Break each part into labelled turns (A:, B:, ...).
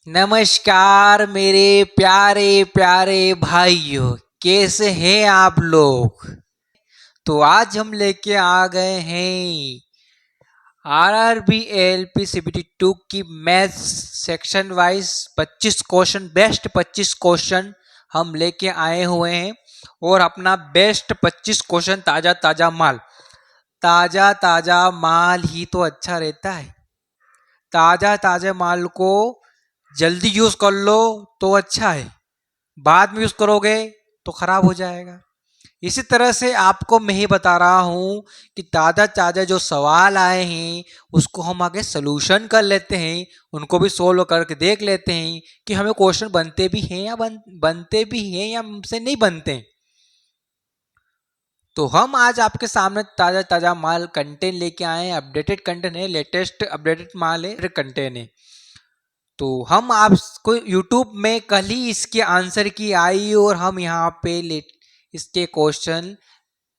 A: नमस्कार मेरे प्यारे प्यारे भाइयों, कैसे हैं आप लोग। तो आज हम लेके आ गए हैं आरआरबी एएलपी सीबीटी 2 की maths section wise 25 question, best 25 question हम लेके आए हुए हैं। और अपना बेस्ट 25 क्वेश्चन ताजा ताजा माल, ताजा ताजा माल ही तो अच्छा रहता है। ताजा ताजा माल को जल्दी यूज कर लो तो अच्छा है, बाद में यूज करोगे तो खराब हो जाएगा। इसी तरह से आपको मैं ही बता रहा हूं कि ताजा ताजा जो सवाल आए हैं उसको हम आगे सोल्यूशन कर लेते हैं, उनको भी सोल्व करके देख लेते हैं कि हमें क्वेश्चन बनते भी हैं या बनते भी हैं या हमसे नहीं बनते। तो हम आज आपके सामने ताजा ताजा माल कंटेंट लेके आए हैं। अपडेटेड कंटेंट है, लेटेस्ट अपडेटेड माल है, कंटेंट है। तो हम आपको YouTube में कल ही इसके आंसर की आई और हम यहाँ पे इसके क्वेश्चन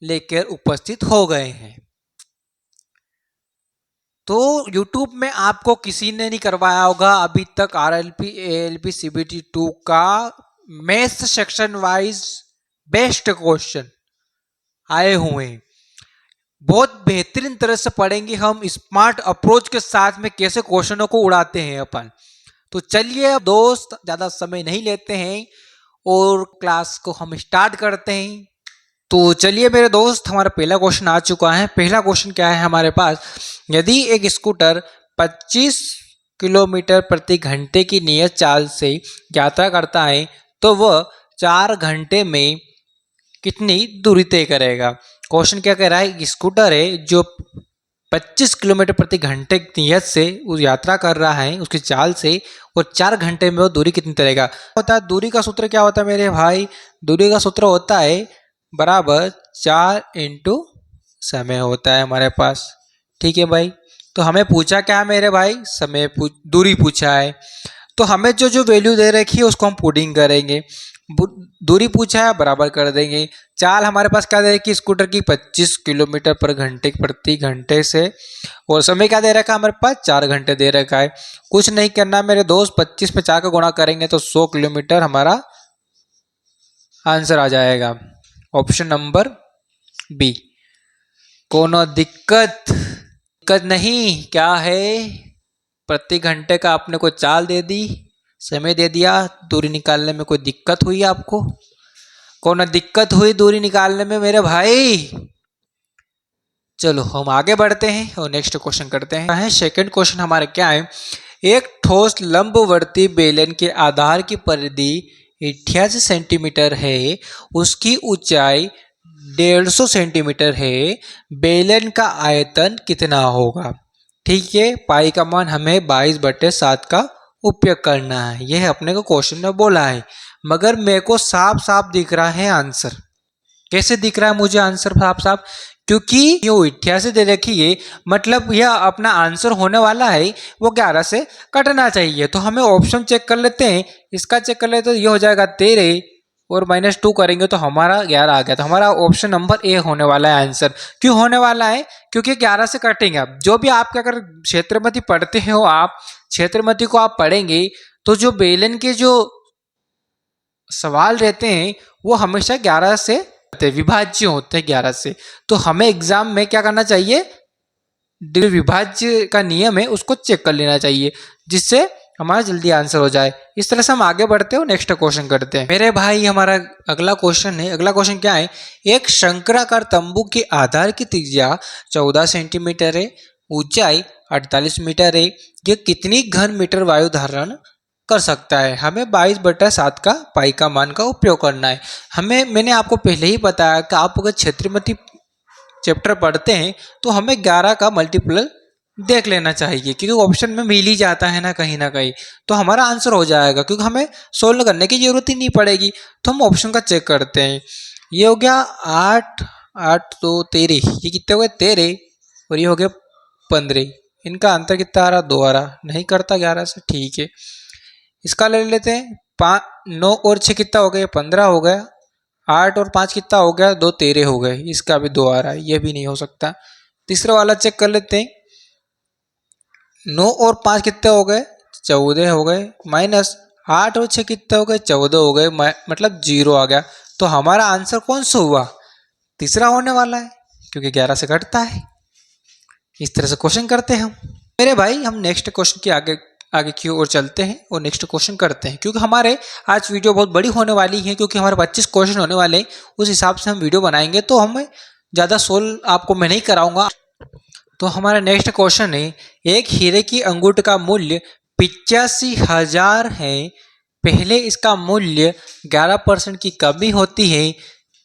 A: लेकर उपस्थित हो गए हैं। तो YouTube में आपको किसी ने नहीं करवाया होगा अभी तक आरएलपी एएलपी सीबीटी 2 का maths section wise best question आए हुए हैं। बहुत बेहतरीन तरह से पढ़ेंगे हम, स्मार्ट अप्रोच के साथ में कैसे क्वेश्चनों को उड़ाते हैं अपन। तो चलिए दोस्त, ज्यादा समय नहीं लेते हैं और क्लास को हम स्टार्ट करते हैं। तो चलिए मेरे दोस्त, हमारा पहला क्वेश्चन आ चुका है। पहला क्वेश्चन क्या है हमारे पास, यदि एक स्कूटर 25 किलोमीटर प्रति घंटे की नियत चाल से यात्रा करता है तो वह 4 घंटे में कितनी दूरी तय करेगा। क्वेश्चन क्या कह रहा है, स्कूटर है जो 25 किलोमीटर प्रति घंटे की नियत से उस यात्रा कर रहा है उसकी चाल से, और 4 घंटे में वो दूरी कितनी तरेगा। होता है दूरी का सूत्र क्या होता है मेरे भाई, दूरी का सूत्र होता है बराबर 4 इंटू समय होता है हमारे पास। ठीक है भाई, तो हमें पूछा क्या है मेरे भाई, समय दूरी पूछा है। तो हमें जो जो वैल्यू दे रखी है उसको हम पुटिंग करेंगे। दूरी पूछा है, बराबर कर देंगे। चाल हमारे पास क्या दे रखी है स्कूटर की, 25 किलोमीटर पर घंटे प्रति घंटे से, और समय क्या दे रखा है हमारे पास, 4 घंटे दे रखा है। कुछ नहीं करना मेरे दोस्त, 25 में 4 का गुणा करेंगे तो 100 किलोमीटर हमारा आंसर आ जाएगा। Option number B. कोनो दिक्कत नहीं, क्या है, प्रति घंटे का आपने कोई चाल दे दी, समय दे दिया, दूरी निकालने में कोई दिक्कत हुई आपको, कोनो दिक्कत हुई दूरी निकालने में मेरे भाई। चलो हम आगे बढ़ते हैं और नेक्स्ट क्वेश्चन करते हैं। सेकंड क्वेश्चन हमारा क्या है, एक ठोस लंबवर्ती बेलन के आधार की परिधि 88 सेंटीमीटर है, उसकी ऊंचाई 150 सेंटीमीटर है, बेलन का आयतन कितना होगा। ठीक है, पाई का मान हमें 22/7 का उपयोग करना है, यह अपने को क्वेश्चन में बोला है। मगर मेरे को साफ साफ दिख रहा है आंसर। कैसे दिख रहा है मुझे आंसर साफ साफ, क्योंकि ये 88 दे रखी है, मतलब यह अपना आंसर होने वाला है वो 11 से कटना चाहिए। तो हमें ऑप्शन चेक कर लेते हैं, इसका चेक कर लेते तो ये हो जाएगा 13 और -2 करेंगे तो हमारा 11 आ गया। तो हमारा ऑप्शन नंबर ए होने वाला है आंसर। क्यों होने वाला है, क्योंकि 11 से कटेंगे। आप जो भी आपके अगर क्षेत्रमति पढ़ते हो, आप क्षेत्रमति को आप पढ़ेंगे तो जो बेलन के जो सवाल रहते हैं वो हमेशा 11 से विभाज्य होते हैं 11 से। तो हमें एग्जाम में क्या करना चाहिए, विभाज्य का नियम है उसको चेक कर लेना चाहिए, जिससे हमारा जल्दी आंसर हो जाए। इस तरह से हम आगे बढ़ते हो, नेक्स्ट क्वेश्चन करते हैं मेरे भाई। हमारा अगला क्वेश्चन है, अगला क्वेश्चन क्या है, एक शंक्राकार तंबू के आधार की त्रिज्या 14 सेंटीमीटर है, ऊंचाई 48 मीटर है, यह कितनी घन मीटर वायु धारण कर सकता है। हमें 22/7 का पाई का मान का उपयोग करना है। मैंने आपको पहले ही बताया कि आप अगर क्षेत्रमति चैप्टर पढ़ते हैं तो हमें 11 का मल्टीपल देख लेना चाहिए, क्योंकि ऑप्शन में मिल ही जाता है ना कहीं, तो हमारा आंसर हो जाएगा, क्योंकि हमें सोल्व करने की जरूरत ही नहीं पड़ेगी। तो हम ऑप्शन का चेक करते हैं। ये हो गया 8, 8 तो 13, ये कितने हो गए 13, और ये हो गया 15। इनका अंतर कितना आ रहा, 2 आ रहा, नहीं करता 11 से। ठीक है, इसका ले लेते हैं। 9 और 6 कितना हो गया, 15 हो गया। 8 और 5 कितना हो गया, 2 13 हो गए। इसका भी 2 आ रहा है, ये भी नहीं हो सकता। तीसरा वाला चेक कर लेते हैं। 9 और 5 कितने हो गए, 14 हो गए, माइनस 8 और 6 कितने हो गए, 14 हो गए, मतलब 0 आ गया। तो हमारा आंसर कौन सा हुआ, तीसरा होने वाला है, क्योंकि 11 से घटता है। इस तरह से क्वेश्चन करते हैं हम। मेरे भाई हम नेक्स्ट क्वेश्चन के आगे आगे की ओर चलते हैं और नेक्स्ट क्वेश्चन करते हैं, क्योंकि हमारे आज वीडियो बहुत बड़ी होने वाली है, क्योंकि हमारे 25 क्वेश्चन होने वाले हैं, उस हिसाब से हम वीडियो बनाएंगे। तो हमें ज़्यादा सोल्व आपको मैं नहीं कराऊंगा। तो हमारा नेक्स्ट क्वेश्चन है, एक हीरे की अंगूठी का मूल्य 85,000 है। पहले इसका मूल्य 11% की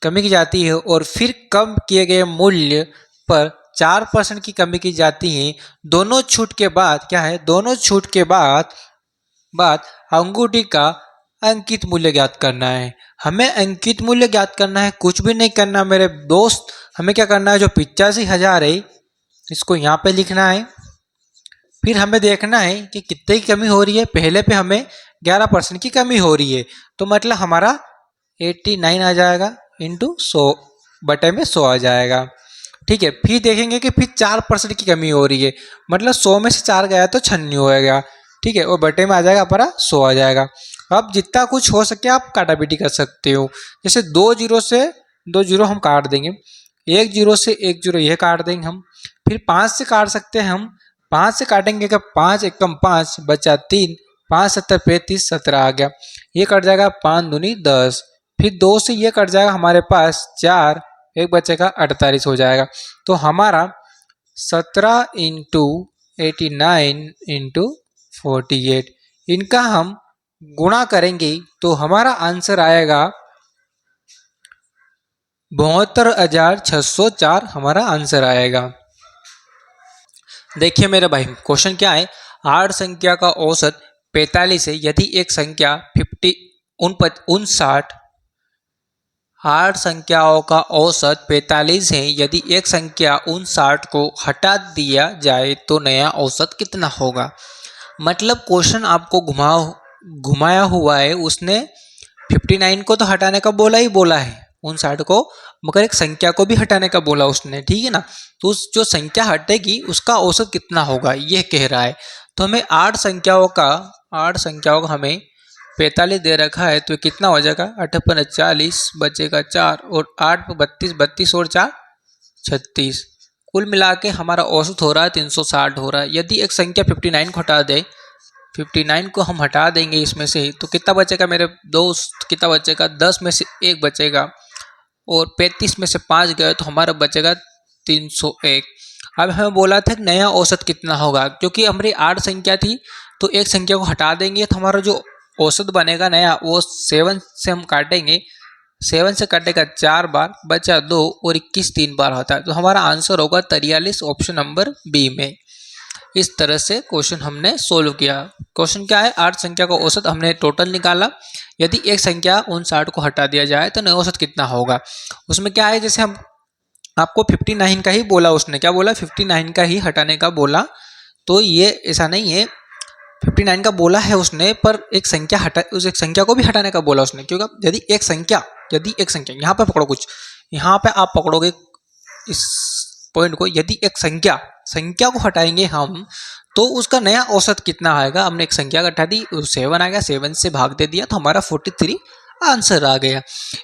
A: कमी की जाती है और फिर कम किए गए मूल्य पर 4% की कमी की जाती है। दोनों छूट के बाद क्या है, दोनों छूट के बाद अंगूठी का अंकित मूल्य ज्ञात करना है। हमें अंकित मूल्य ज्ञात करना है, कुछ भी नहीं करना मेरे दोस्त। हमें क्या करना है, जो 85,000 है इसको यहाँ पे लिखना है। फिर हमें देखना है कि कितने की कमी हो रही है। पहले पे हमें 11% की कमी हो रही है, तो मतलब हमारा 89 आ जाएगा इंटू 100 बटे में 100 आ जाएगा। ठीक है, फिर देखेंगे कि फिर 4% की कमी हो रही है, मतलब 100 में से 4 गया तो 96 होएगा। ठीक है, और बटे में आ जाएगा हमारा 100 आ जाएगा। अब जितना कुछ हो सके आप काटापीटी कर सकते हो। जैसे 2 जीरो से 2 जीरो हम काट देंगे, 1 जीरो से 1 जीरो यह काट देंगे हम। फिर 5 से काट सकते हैं हम, 5 से काटेंगे कि 5 एकम 5 बचा 3, 5 सत्तर 35, 17 आ गया। ये कट जाएगा 5 दूनी 10। फिर 2 से ये कट जाएगा हमारे पास 4, एक बचेगा 48 हो जाएगा। तो हमारा 17 इंटू 89 इंटू 48 इनका हम गुणा करेंगे तो हमारा आंसर आएगा 72,604 हमारा आंसर आएगा। देखिए मेरे भाई क्वेश्चन क्या है, 8 संख्या का औसत 45 है यदि एक संख्या 8 संख्याओं का औसत 45 है यदि एक संख्या 59 को हटा दिया जाए तो नया औसत कितना होगा। मतलब क्वेश्चन आपको घुमाया हुआ है। उसने 59 को तो हटाने का बोला ही बोला है, 59 को, मगर एक संख्या को भी हटाने का बोला उसने, ठीक है ना। तो उस जो संख्या हटेगी उसका औसत कितना होगा ये कह रहा है। तो हमें 8 संख्याओं का हमें 45 दे रखा है, तो कितना हो जाएगा, 8 पर 40 बचेगा 4 और 8 पर 32, 32 और 4 36, कुल मिला के हमारा औसत हो रहा है 360 हो रहा है। यदि एक संख्या 59 को हटा दे, 59 को हम हटा देंगे इसमें से, तो कितना बचेगा मेरे दोस्त, कितना बचेगा, 10 में से 1 बचेगा और 35 में से 5 गए तो हमारा बचेगा 301। अब हमें बोला था कि नया औसत कितना होगा, क्योंकि हमारी 8 संख्या थी तो एक संख्या को हटा देंगे तो हमारा जो औसत बनेगा नया वो 7 से हम काटेंगे, 7 से काटेगा 4 बार, बचा 2 और 21 3 बार होता है। तो हमारा आंसर होगा 43, ऑप्शन नंबर बी में। इस तरह से क्वेश्चन हमने सोल्व किया। क्वेश्चन क्या है, 8 संख्या का औसत हमने टोटल निकाला, यदि एक संख्या 59 को हटा दिया जाए तो नया औसत कितना होगा। उसमें क्या है, जैसे हम आपको 59 का ही बोला, उसने क्या बोला, 59 का ही हटाने का बोला। तो ये ऐसा नहीं है, 59 का बोला है उसने, पर एक संख्या को भी हटाने का बोला उसने। क्योंकि यदि एक संख्या यहाँ पे पकड़ो, कुछ यहाँ पे आप पकड़ोगे इस पॉइंट को, यदि एक संख्या को हटाएंगे हम तो उसका नया औसत कितना आएगा। हमने एक संख्या घटा दी, 7 आ गया, 7 से भाग दे दिया तो हमारा 43 आंसर आ गया।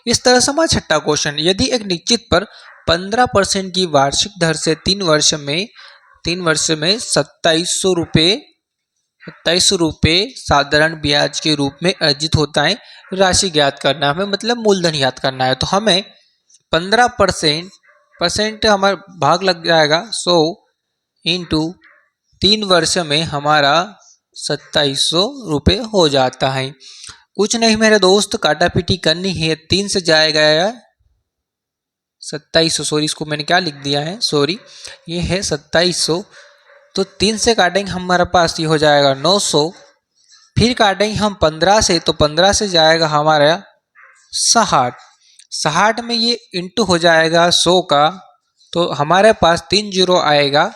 A: इस तरह से हमारा छठा क्वेश्चन, यदि एक निश्चित पर 15% की वार्षिक दर से 3 वर्ष में 2700 रुपये साधारण ब्याज के रूप में अर्जित होता है, राशि ज्ञात करना है हमें, मतलब मूलधन याद करना है। तो हमें 15% हमारा भाग लग जाएगा 100 इंटू 3 वर्ष में हमारा 2700 रुपये हो जाता है। कुछ नहीं मेरे दोस्त, काटापीटी करनी है, 3 से जाएगा 2700, सॉरी इसको मैंने क्या लिख दिया है, सॉरी ये है 2700, तो 3 से काटेंगे हमारे पास ये हो जाएगा 900, फिर काटेंगे हम 15 से, तो 15 से जाएगा हमारा 60 में ये इंटू हो जाएगा 100 का, तो हमारे पास 3 जीरो आएगा,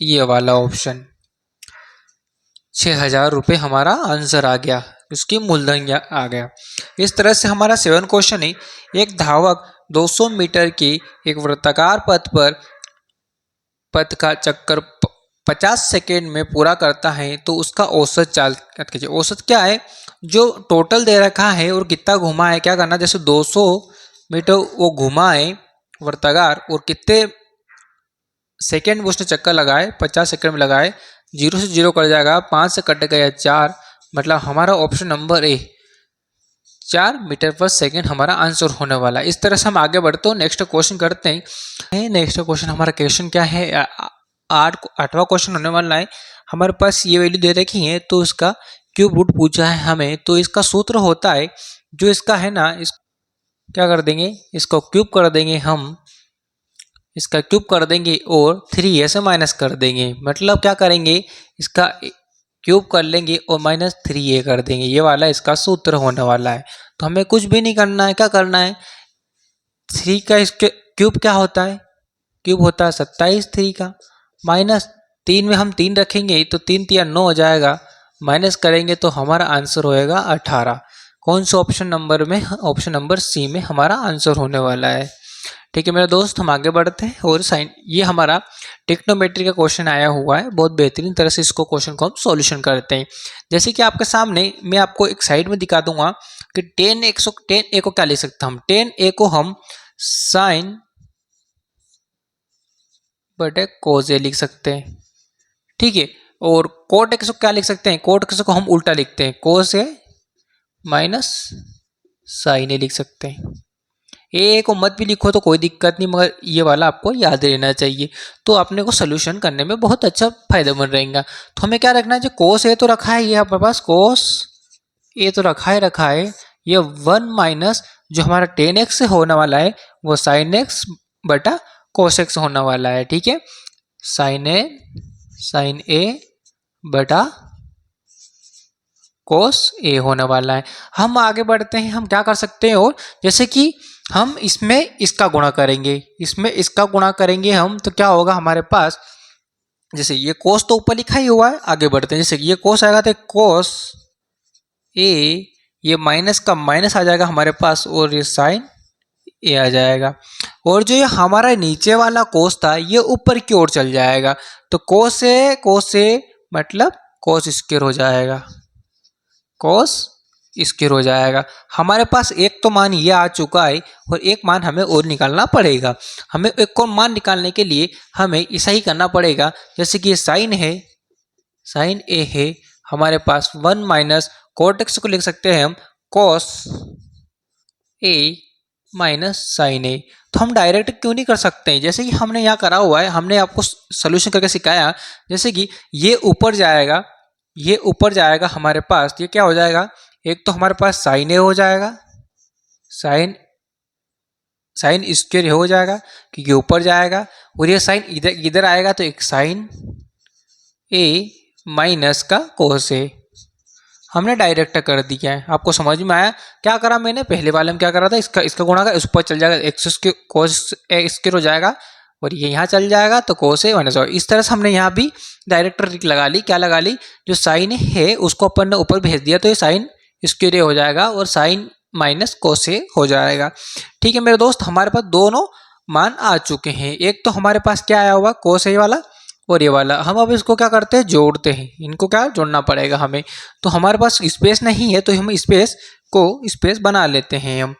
A: ये वाला ऑप्शन 6,000 रुपये हमारा आंसर आ गया, उसकी मूलधन आ गया। इस तरह से हमारा 7 क्वेश्चन है, एक धावक 200 मीटर के एक वृत्ताकार पथ का चक्कर 50 सेकेंड में पूरा करता है तो उसका औसत चाल कीजिए। औसत क्या है, जो टोटल दे रखा है और कितना घुमा है, क्या करना, जैसे 200 मीटर वो घुमा है वर्ताकार और कितने सेकेंड में उसने चक्कर लगाए, 50 सेकेंड में लगाए, 0 से 0 कट जाएगा, 5 से कट गया 4, मतलब हमारा ऑप्शन नंबर ए 4 मीटर पर सेकेंड हमारा आंसर होने वाला है। इस तरह से हम आगे बढ़ते हैं, नेक्स्ट क्वेश्चन करते हैं। नेक्स्ट क्वेश्चन हमारा क्वेश्चन क्या है, 8वां क्वेश्चन होने वाला है। हमारे पास ये वैल्यू दे रखी है तो इसका क्यूब रूट पूछा है हमें, तो इसका सूत्र होता है जो इसका है ना, इस क्या कर देंगे, इसको क्यूब कर देंगे हम, इसका क्यूब कर देंगे और 3a से माइनस कर देंगे, मतलब क्या करेंगे, इसका क्यूब कर लेंगे और माइनस 3a कर देंगे, ये वाला इसका सूत्र होने वाला है। तो हमें कुछ भी नहीं करना है, क्या करना है, 3 का इसके क्यूब क्या होता है, क्यूब होता है 27, 3 का माइनस 3 में हम 3 रखेंगे तो 3 3 9 हो जाएगा, माइनस करेंगे तो हमारा आंसर होएगा 18। कौन सा ऑप्शन नंबर में, ऑप्शन नंबर सी में हमारा आंसर होने वाला है। ठीक है मेरे दोस्त, हम आगे बढ़ते हैं और साइन, ये हमारा टेक्नोमेट्री का क्वेश्चन आया हुआ है, बहुत बेहतरीन तरह से इसको क्वेश्चन को हम सॉल्यूशन करते हैं। जैसे कि आपके सामने मैं आपको एक साइड में दिखा दूंगा कि 10a को क्या लिख सकते हैं हम, 10a को हम साइन बटे कोस ए लिख सकते हैं, ठीक है। और कोट एक्स को क्या लिख सकते हैं, कोट एक्स को हम उल्टा लिखते हैं, कोस ए माइनस साइन ए लिख सकते हैं। ए को मत भी लिखो तो कोई दिक्कत नहीं, मगर ये वाला आपको याद रहना चाहिए, तो अपने को सोल्यूशन करने में बहुत अच्छा फायदेमंद रहेगा। तो हमें क्या रखना है, जो कोस ए तो रखा है, ये हमारे पास कोस ए तो रखा है, ये 1 माइनस जो हमारा 10x से होने वाला है वो साइन एक्स बटा कोस एक्स होने वाला है, ठीक है। साइन ए बटा कोस ए होने वाला है। हम आगे बढ़ते हैं, हम क्या कर सकते हैं, और जैसे कि हम इसमें इसका गुणा करेंगे, इसमें इसका गुणा करेंगे हम, तो क्या होगा हमारे पास, जैसे ये कोस तो ऊपर लिखा ही हुआ है, आगे बढ़ते हैं। जैसे ये कोस आएगा तो कोस ए, ये माइनस का माइनस आ जाएगा हमारे पास और ये साइन ए आ जाएगा, और जो ये हमारा नीचे वाला कोस था ये ऊपर की ओर चल जाएगा, तो कोस ए मतलब कोस स्क्वायर हो जाएगा, कोस स्क्वायर हो जाएगा। हमारे पास एक तो मान ये आ चुका है और एक मान हमें और निकालना पड़ेगा। हमें एक और मान निकालने के लिए हमें ऐसा ही करना पड़ेगा, जैसे कि ये साइन है, साइन ए है, हमारे पास 1 माइनस कोट एक्स को लिख सकते हैं हम कोस ए माइनस साइन ए। तो हम डायरेक्ट क्यों नहीं कर सकते हैं, जैसे कि हमने यहाँ करा हुआ है, हमने आपको सोल्यूशन करके सिखाया। जैसे कि ये ऊपर जाएगा, ये ऊपर जाएगा हमारे पास, ये क्या हो जाएगा, एक तो हमारे पास साइन ए हो जाएगा, साइन स्क्वायर हो जाएगा क्योंकि ऊपर जाएगा, और ये साइन इधर आएगा तो एक साइन ए माइनस का कोस ए। हमने डायरेक्ट कर दिया है, आपको समझ में आया। क्या करा मैंने, पहले वाले में क्या करा था, इसका गुणा का इस ऊपर चल जाएगा, एक्स कोस ए स्क्वायर हो जाएगा, और ये यहाँ चल जाएगा तो कोस ए माइनस। इस तरह से हमने यहाँ भी डायरेक्ट ट्रिक लगा ली, क्या लगा ली, जो साइन है उसको अपन ने ऊपर भेज दिया तो ये साइन स्क्वायर ए हो जाएगा और साइन माइनस कोस ए हो जाएगा। ठीक है मेरे दोस्त, हमारे पास दोनों मान आ चुके हैं। एक तो हमारे पास क्या आया हुआ, कोस ए वाला, और ये वाला। हम अब इसको क्या करते हैं, जोड़ते हैं, इनको क्या जोड़ना पड़ेगा हमें। तो हमारे पास स्पेस नहीं है तो हम स्पेस बना लेते हैं, हम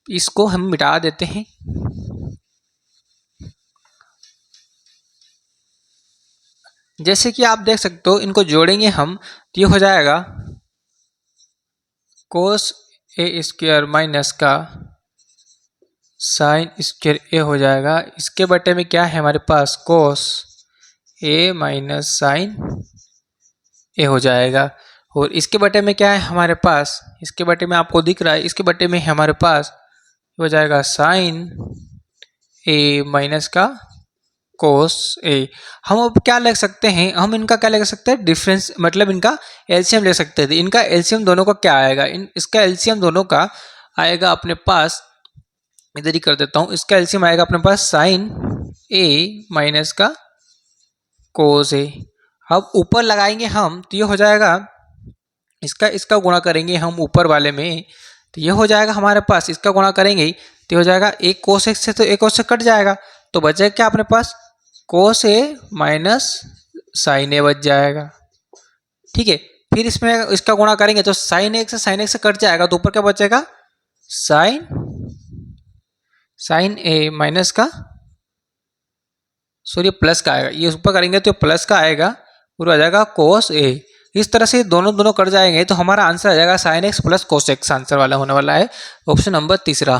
A: इसको हम मिटा देते हैं। जैसे कि आप देख सकते हो, इनको जोड़ेंगे हम तो ये हो जाएगा कोस ए स्क्वायर माइनस का साइन स्क्वायर ए हो जाएगा। इसके बटे में क्या है हमारे पास, कोस ए माइनस साइन ए हो जाएगा। और इसके बटे में क्या है हमारे पास, इसके बटे में आपको दिख रहा है, इसके बटे में हमारे पास हो जाएगा साइन ए माइनस का कोस ए। हम अब क्या लिख सकते हैं, हम इनका क्या लिख सकते हैं, डिफरेंस, मतलब इनका एलसीएम ले सकते थे। इनका एलसीएम दोनों का क्या आएगा, इसका एलसीएम दोनों का आएगा अपने पास, इधर ही कर देता हूँ, इसका एलसीएम आएगा अपने पास साइन ए माइनस का कोस ए। अब ऊपर लगाएंगे हम तो ये हो जाएगा, इसका गुणा करेंगे हम ऊपर वाले में तो ये हो जाएगा हमारे पास, इसका गुणा करेंगे तो हो जाएगा एक कोस एक्स से, तो एक कोस से कट जाएगा तो बचेगा क्या अपने पास कोस ए माइनस साइन ए बच जाएगा। ठीक है, फिर इसमें इसका गुणा करेंगे तो साइन एक्स से कट जाएगा, तो ऊपर क्या बचेगा, साइन ए माइनस का, सॉरी प्लस का आएगा, ये ऊपर करेंगे तो प्लस का आएगा, पूरा आ जाएगा कोस ए। इस तरह से दोनों कट जाएंगे तो हमारा आंसर आ जाएगा sine x plus cos x, answer वाला होने वाला है ऑप्शन नंबर तीसरा,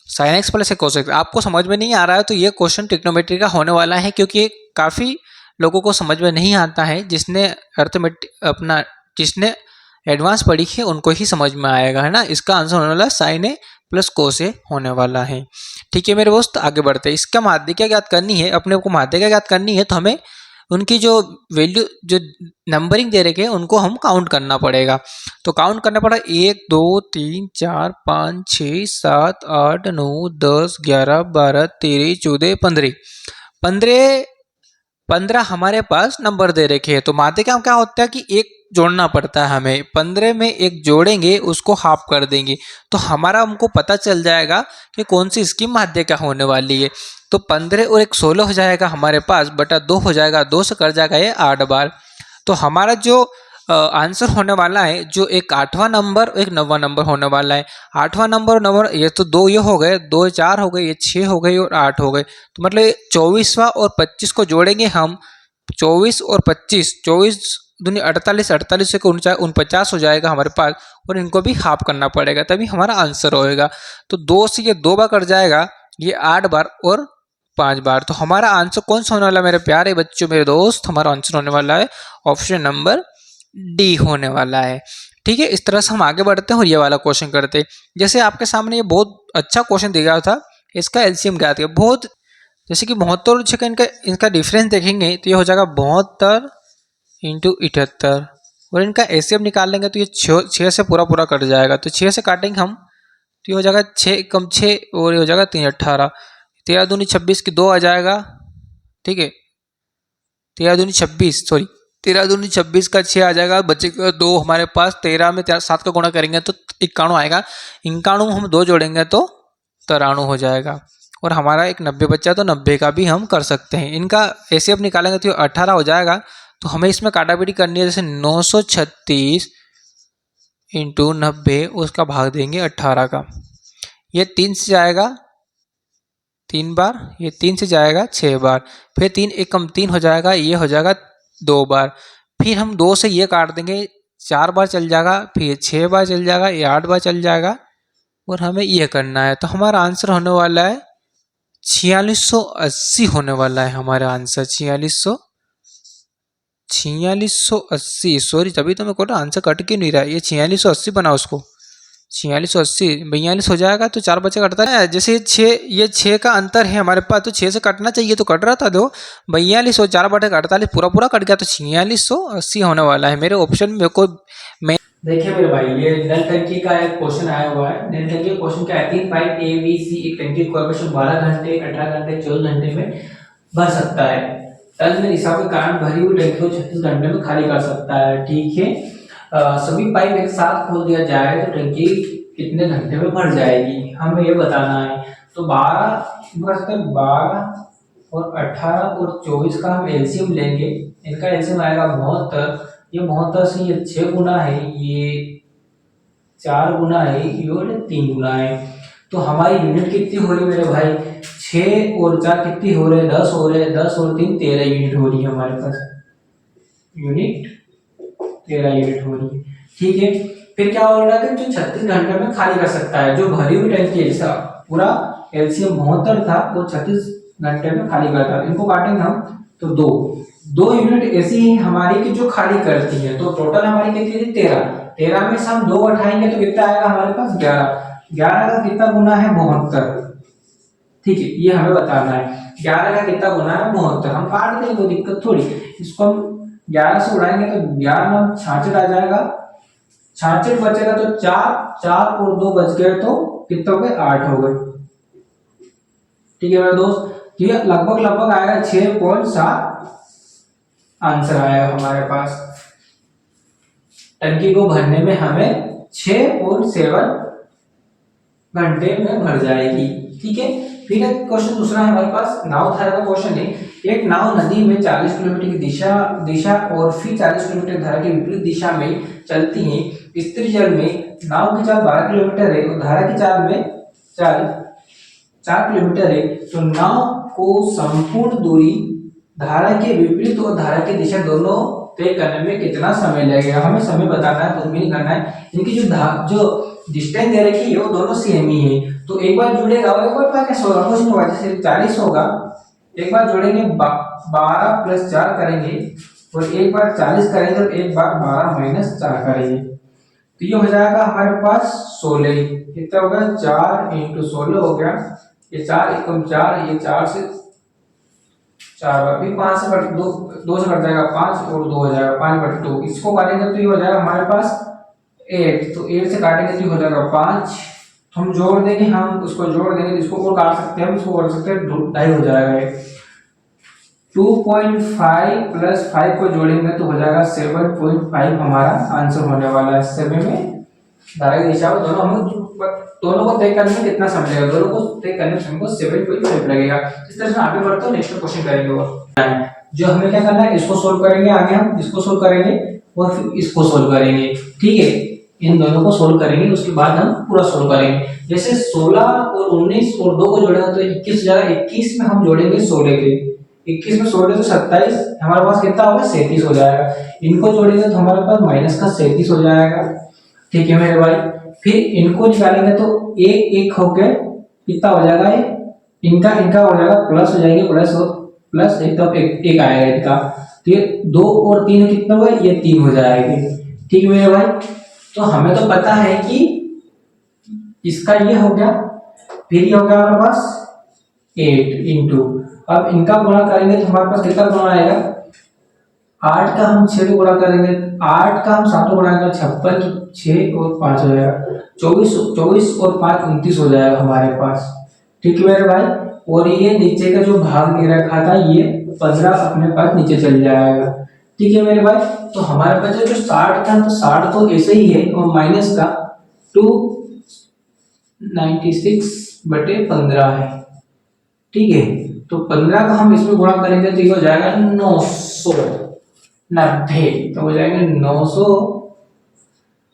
A: sine x plus cos x. आपको समझ में नहीं आ रहा है तो ये क्वेश्चन ट्रिग्नोमेट्री का होने वाला है, क्योंकि काफ़ी लोगों को समझ में नहीं आता है, जिसने एडवांस पढ़ी है उनको ही समझ में आएगा, है ना। इसका आंसर होने वाला है साइन ए प्लस कोस ए होने वाला है। ठीक है मेरे दोस्त, आगे बढ़ते हैं। इसका माध्यिका ज्ञात करनी है, अपने को माध्यिका ज्ञात करनी है तो हमें उनकी जो वैल्यू, जो नंबरिंग दे रखे हैं उनको हम काउंट करना पड़ेगा। तो काउंट करना पड़ा 1 2 3 4 5 6 7 8 9 10 11 12 13 14 15 15 हमारे पास नंबर दे रखे हैं। तो माध्यिका में क्या होता है कि एक जोड़ना पड़ता है हमें, 15 में एक जोड़ेंगे उसको हाफ कर देंगे तो हमारा हमको पता चल जाएगा कि कौन सी इसकी माध्यिका होने वाली है। तो 15 और एक 16 हो जाएगा हमारे पास, बटा 2 हो जाएगा, 2 से कर जाएगा ये 8 बार। तो हमारा जो आंसर होने वाला है, जो एक 8वां नंबर और एक 9वां नंबर होने वाला है। 8वां नंबर और 9वां, ये तो 2 ये हो गए, 2 4 हो गए, ये 6 हो गए और 8 हो गए। तो मतलब 24वां और 25 को जोड़ेंगे हम, 24 और 25, 24 दूनी 48, 48 से 49 हो जाएगा हमारे पास, और इनको भी हाफ करना पड़ेगा तभी हमारा आंसर होएगा। तो 2 से ये 2 बार कट जाएगा, ये 8 बार और 5 बार। तो हमारा आंसर कौन सा होने वाला है मेरे प्यारे बच्चों, मेरे दोस्त, हमारा आंसर होने वाला है ऑप्शन नंबर डी होने वाला है। ठीक है, इस तरह से हम आगे बढ़ते हैं और ये वाला क्वेश्चन करते हैं। जैसे आपके सामने ये बहुत अच्छा क्वेश्चन दिया था, इसका एलसीएम ज्ञात किया। बहुत जैसे कि 72 और 6 का इनका डिफरेंस देखेंगे तो ये हो जाएगा 72 इंटू 78, और इनका एलसीएम निकाल लेंगे तो ये 6 से पूरा कट जाएगा। तो 6 से काटेंगे हम तो ये हो जाएगा 6 कम 6 और ये हो जाएगा 3 18, 13 दूनी 26 की 2 आ जाएगा। ठीक है, 13 दूनी 26, सॉरी 13 दूनी 26 का 6 आ जाएगा, बचेगा 2 हमारे पास। 13 में 7 का गुणा करेंगे तो 91 आएगा, 91 में हम 2 जोड़ेंगे तो 93 हो जाएगा, और हमारा एक 90 बच्चा, तो 90 का भी हम कर सकते हैं। इनका एसीएफ निकालेंगे तो 18 हो जाएगा। तो हमें इसमें काटापीटी करनी है, जैसे 936 इंटू 90, उसका भाग देंगे 18 का। ये 3 से जाएगा 3 बार, ये 3 से जाएगा 6 बार, फिर 3 एक कम 3 हो जाएगा, ये हो जाएगा 2 बार। फिर हम 2 से ये काट देंगे, 4 बार चल जाएगा, फिर 6 बार चल जाएगा, ये 8 बार चल जाएगा, और हमें ये करना है। तो हमारा आंसर होने वाला है 4680 होने वाला है हमारा आंसर, 4680। सॉरी, तभी तो मैं कोटा आंसर कट क्यों नहीं रहा है, ये 4680 बना, उसको 4680 42 हो जाएगा, तो 4 बच्चे कटता है। जैसे ये 6 का अंतर है हमारे पास, तो 6 से कटना चाहिए, तो कट रहा था। दो 42 और 4 बटे 48 पूरा कट गया, तो 4680 होने वाला है मेरे ऑप्शन में। कोई मैं देखिए मेरे भाई, ये नल टंकी का एक क्वेश्चन आया हुआ है। नल टंकी का क्वेश्चन क्या है, 3 पाइप ए बी सी एक टंकी कॉर्पोरेशन 12 घंटे 18 घंटे 14 घंटे में भर सकता है। तल में रिसाव के कारण भरी हुई टंकी को 36 घंटे में खाली कर सकता है। ठीक है, सभी पाइप एक साथ खोल दिया जाए तो टंकी कितने घंटे में भर जाएगी, हमें ये बताना है। तो 12 और 18 और 24 का हम एलसीएम लेंगे। इनका एलसीएम आएगा 72। ये 72 से ये 6 गुना है, ये 4 गुना है, ये और 3 गुना है। तो हमारी यूनिट कितनी हो रही है मेरे भाई, 6 और 4 कितनी हो रहे, 10 हो रहे, 10 और 3 13 यूनिट हो रही है हमारे पास, यूनिट 13 यूनिट हो रही है। ठीक है, फिर क्या हो रहा है कि जो 36 घंटे में खाली कर सकता है, जो भरी हुई टंकी है, जैसा पूरा एलसीएम 72 था, वो 36 घंटे में खाली करता है। इनको काटेंगे हम तो दो यूनिट ऐसी ही हमारी की जो खाली करती है। तो टोटल हमारी कितनी थी 13 में से हम 2 उठाएंगे तो कितना आएगा हमारे पास 11 का कितना गुना है 72। ठीक है, ये हमें बताना है 11 का कितना गुना है 72। हम काट देंगे, कोई दिक्कत थोड़ी। इसको हम 11 से उड़ाएंगे तो 11 में 66 आ जाएगा, 66 बचेगा तो 4 और 2 बच गए, तो कितने हो गए 8 हो गए। ठीक है मेरे दोस्त, तो ये लगभग आएगा 6.7 आंसर आएगा हमारे पास। टंकी को भरने में हमें 6.7 घंटे में भर जाएगी। ठीक है, फिर एक क्वेश्चन दूसरा है हमारे पास, नाव धारा का क्वेश्चन है। एक नाव नदी में 40 किलोमीटर की दिशा और फिर 40 किलोमीटर धारा की विपरीत दिशा में चलती है। स्थिर जल में नाव की चाल 12 किलोमीटर है और धारा की चाल 4 किलोमीटर है, तो नाव को संपूर्ण दूरी धारा के विपरीत और धारा की दिशा दोनों तय करने में कितना समय लगेगा। हमें समय बताना है, कुछ भी नहीं करना है। इनकी जो डिस्टेंस दे रखी है वो दोनों सेम ही है। तो एक बार जुड़ेगा और एक बार कैसे होगा, कुछ नहीं होगा। जैसे 40 होगा, एक बार जोड़ेंगे 12 + 4 करेंगे और एक बार 40 करेंगे और एक बार 12 - 4 करेंगे, तो ये हो जाएगा हमारे पास 16। कितना होगा, 4 × 16 हो गया। ये 4 × 4, ये 4 से 4 बार, फिर 5 से 2 से कट जाएगा 5 और 2 हो जाएगा 5/2। इसको काटेंगे तो ये हो जाएगा हमारे पास 8, तो 8 से काटेंगे तो ये हो जाएगा 5। तो हम जोड़ देंगे, हम उसको जोड़ देंगे तो इसको और काट सकते हैं, हम इसको कर सकते हैं 2.5 हो जाएगा। 2.5 + 5 को जोड़ेंगे तो हो जाएगा 7.5 हमारा आंसर होने वाला है। 7 में धारा की दिशा दोनों को तय करने में कितना समय लगेगा, दोनों को तय करने में हमको 7.5 लगेगा। इस तरह से आगे बढ़ते हैं, नेक्स्ट क्वेश्चन करेंगे। और जो हमें क्या करना है, इसको सोल्व करेंगे, आगे हम इसको सोल्व करेंगे और फिर इसको सोल्व करेंगे। ठीक है, इन दोनों को सोल्व करेंगे, उसके बाद हम पूरा सोल्व करेंगे। जैसे 16 और 19 और 2 को जोड़ेंगे तो 21 हो जाएगा। 21 में हम जोड़ेंगे 16 के, 21 में 16 तो 27, हमारे पास कितना होगा, 37 हो जाएगा। इनको जोड़ेंगे तो हमारे पास -37 हो जाएगा। ठीक है मेरे भाई, फिर इनको निकालेंगे तो एक हो गया, कितना हो जाएगा, इनका हो जाएगा प्लस हो जाएंगे, प्लस एक तो एक आएगा इनका, तो ये 2 और 3 कितना हुआ, ये 3 हो जाएंगे। ठीक है मेरे भाई, तो हमें तो पता है कि इसका ये हो गया, फिर ये हो गया हमारे पास 8 अब इनका गुणा करेंगे तो हमारे पास कितना गुणा आएगा, 8 का हम 6 को गुणा करेंगे, 8 का हम 7 को गुणा करेंगे, 56 6 और 5 हो जाएगा, 24 और 5 29 हो जाएगा हमारे पास। ठीक है मेरे भाई, और ये नीचे का जो भाग दे रखा था ये 15 अपने पास नीचे चल जाएगा। ठीक है मेरे भाई, तो हमारे पास जो 60 था, तो 60 तो ऐसे ही है और माइनस का 296/15 है। ठीक है, तो 15 का हम इसमें गुणा करेंगे तो ये हो जाएगा 990, तो हो जाएगा 900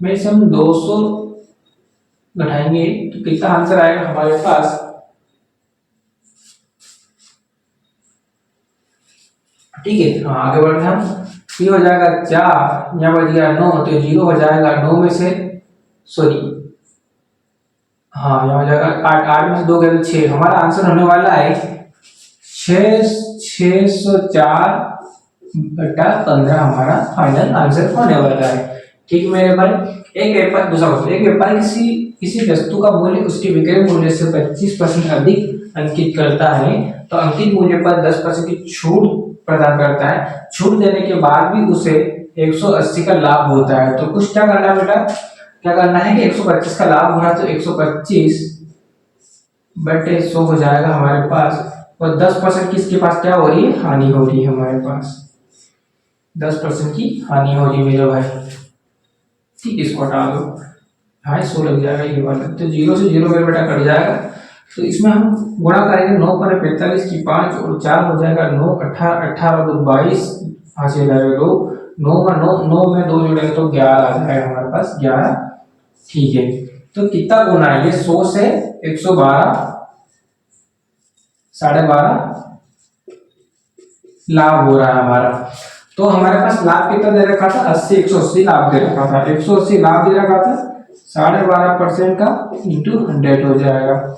A: में से हम 200 घटाएंगे तो कितना आंसर आएगा हमारे पास, ठीक है। हाँ, आगे बढ़ते हैं हम, ये हो जाएगा 4, यहाँ बच गया 9, तो 0 हो जाएगा 9 में से, सॉरी हाँ यहाँ हो जाएगा 8 में से 2 गए तो 6, हमारा आंसर होने वाला है 604/15 हमारा फाइनल आंसर होने वाला है। ठीक है मेरे भाई, एक व्यापारी किसी वस्तु का मूल्य उसके विक्रय मूल्य से 25% अधिक अंकित करता है, तो अंकित मूल्य पर 10% की छूट प्रदान करता है। छूट देने के बाद भी उसे 180 का लाभ होता है, तो कुछ क्या करना है बेटा, क्या करना है कि 125 का लाभ हो रहा है तो 125/100 हो जाएगा हमारे पास, और 10% की इसके पास क्या हो रही है, हानि हो रही है हमारे पास, 10% की हानि हो रही है मेरे भाई। ठीक, इसको हटा दो, 250 लग जाएगा ये वाला, तो 0 से 0 मेरे बेटा कट जाएगा। तो इसमें हम गुणा करेंगे, 9 पर 45 की 5 और 4 हो जाएगा 9, 18 2 22, यहाँ से जाएगा 2, 9 में 2 जोड़ेंगे तो 11 आ जाएगा हमारे पास, 11। ठीक है, तो कितना गुना है, ये 100 से 112, 12.5 लाभ हो रहा है हमारा। तो हमारे पास लाभ कितना दे रखा था, 180 लाभ दे रखा था, 180 लाभ दे रखा था, 12.5% का इंटू 100 हो जाएगा।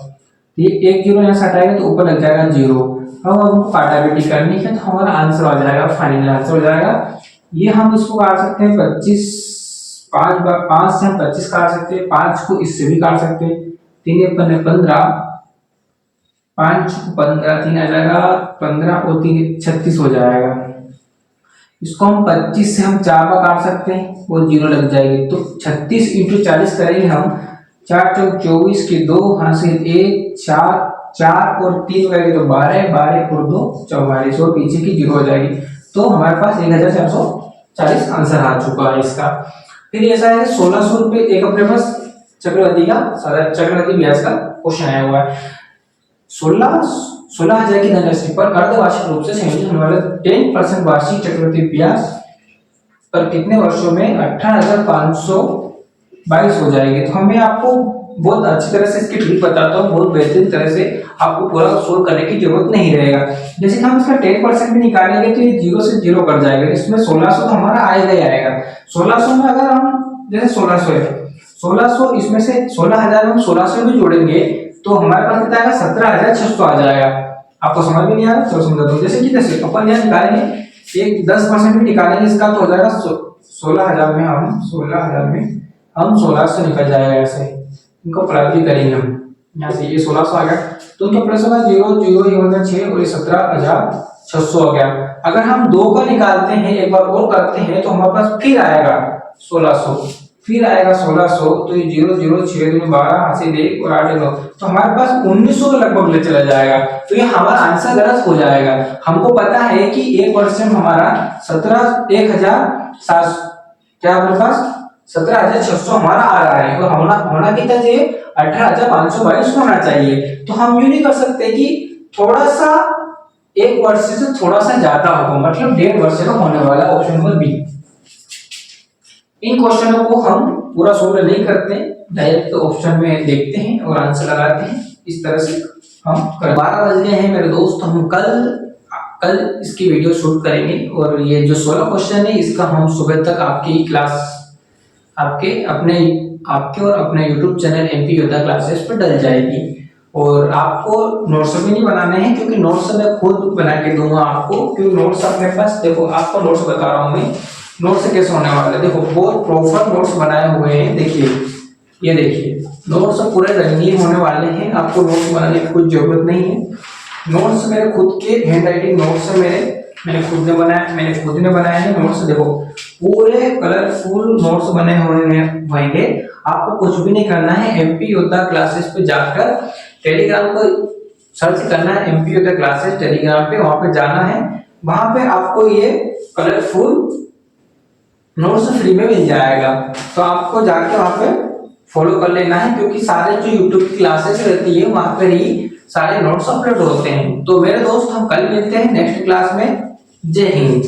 A: ये 1 0 यहाँ से हटाएगा तो ऊपर लग जाएगा 0। अब हमको काटाबिटी करनी है तो हमारा आंसर आ जाएगा, फाइनल आंसर हो जाएगा। ये हम इसको काट सकते हैं 25, 5 से हम 25 काट सकते हैं, 5 को इससे भी काट सकते हैं, 3 × 15, 5 15, 3 आ जाएगा 15 और 3 36 हो जाएगा। इसको हम 25 से हम 4 बार काट सकते हैं, वो 0 लग जाएगी, तो 36 × 40 करेंगे हम, 4 × 24 के 2, यहाँ से 1 4 और 3 करेंगे तो 12 और 2 44 और पीछे की 0 हो जाएगी। तो हमारे पास 1440 आंसर आ चुका है इसका। फिर ऐसा है 1600 रुपये एक अपने पास चक्रवृद्धि ब्याज का क्वेश्चन आया हुआ है। 16,000 की धनराशि पर अर्धवार्षिक रूप से संयोजित होने वाले 10% वार्षिक चक्रवृद्धि ब्याज पर कितने वर्षों में 18,522 हो जाएगी। तो हमें आपको बहुत अच्छी तरह से इसकी ट्रिक बताता हूँ, बहुत बेहतरीन तरह से, आपको पूरा सोल्व करने की जरूरत नहीं रहेगा। जैसे हम इसका 10% भी निकालेंगे तो ये 0 से 0 कट जाएगा, इसमें 1600 तो हमारा आएगा ही आएगा। 1600 में अगर हम जैसे 1600 है, 1600 इसमें से 16,000 में हम 1600 भी जोड़ेंगे तो हमारे पास कितना आएगा, 17,600 आ जाएगा। आपको समझ में नहीं आ रहा, चलो समझाता हूँ। जैसे कि जैसे अपन यहाँ निकालेंगे, एक 10% भी निकालेंगे इसका तो हो जाएगा 16,000 में हम 1600 निकल जाएगा। ऐसे इनको प्लस भी करेंगे हम, यहाँ से ये 1600 आ गया तो इनका प्लस होगा 0 0 ये हो गया 6 और ये 17,600 हो गया। अगर हम 2 का निकालते हैं, एक बार और करते हैं तो हमारे पास फिर आएगा 1600, फिर आएगा 1600, तो ये 0 0 6 2 12 हाथ से 1 और 8 9, तो हमारे पास 1900 के लगभग ले चला जाएगा। तो ये हमारा आंसर गलत हो जाएगा। हमको पता है कि 1% हमारा 17,700 क्या हमारे पास 17,600 हमारा आ रहा है, और होना कितना चाहिए, 18,522 होना चाहिए। तो हम यूं नहीं कर सकते कि थोड़ा सा 1 वर्ष से थोड़ा सा ज्यादा होगा, मतलब 1.5 वर्ष का होने वाला, ऑप्शन नंबर बी। इन क्वेश्चनों को हम पूरा सोल्व नहीं करते, डायरेक्ट ऑप्शन में देखते हैं और आंसर लगाते हैं। इस तरह से हम 12 बज गए हैं मेरे दोस्त, हम कल इसकी वीडियो शूट करेंगे, और ये जो 16 क्वेश्चन है इसका हम सुबह तक आपकी क्लास आपके और अपने YouTube चैनल MP योद्धा क्लासेस पर डल जाएगी। और आपको नोट्स भी नहीं बनाने हैं, क्योंकि नोट्स मैं खुद बना के दूंगा आपको, क्योंकि नोट्स अपने पास, देखो आपको नोट्स बता रहा हूँ मैं, नोट्स कैसे होने वाला है। देखो बहुत प्रॉपर नोट्स बनाए हुए हैं, देखिए ये देखिए नोट्स पूरे रंगीन होने वाले हैं, आपको नोट्स बनाने की कोई जरूरत नहीं है। नोट्स मेरे खुद के हैंड राइटिंग नोट्स है, मैंने खुद ने बनाए हैं नोट्स। देखो पूरे कलरफुल नोट्स बने होंगे। आपको कुछ भी नहीं करना है, MP योद्धा क्लासेस पे जाकर टेलीग्राम को सर्च करना है, MP योद्धा क्लासेस टेलीग्राम पे, वहां पे जाना है, वहां पे आपको ये कलरफुल नोट्स फ्री में मिल जाएगा। तो आपको जाके वहां पे फॉलो कर लेना है, क्योंकि सारे जो YouTube की क्लासेस रहती है वहां पर ही सारे नोट्स अपलोड होते हैं। तो मेरे दोस्त हम कल मिलते हैं नेक्स्ट क्लास में। जय हिंद।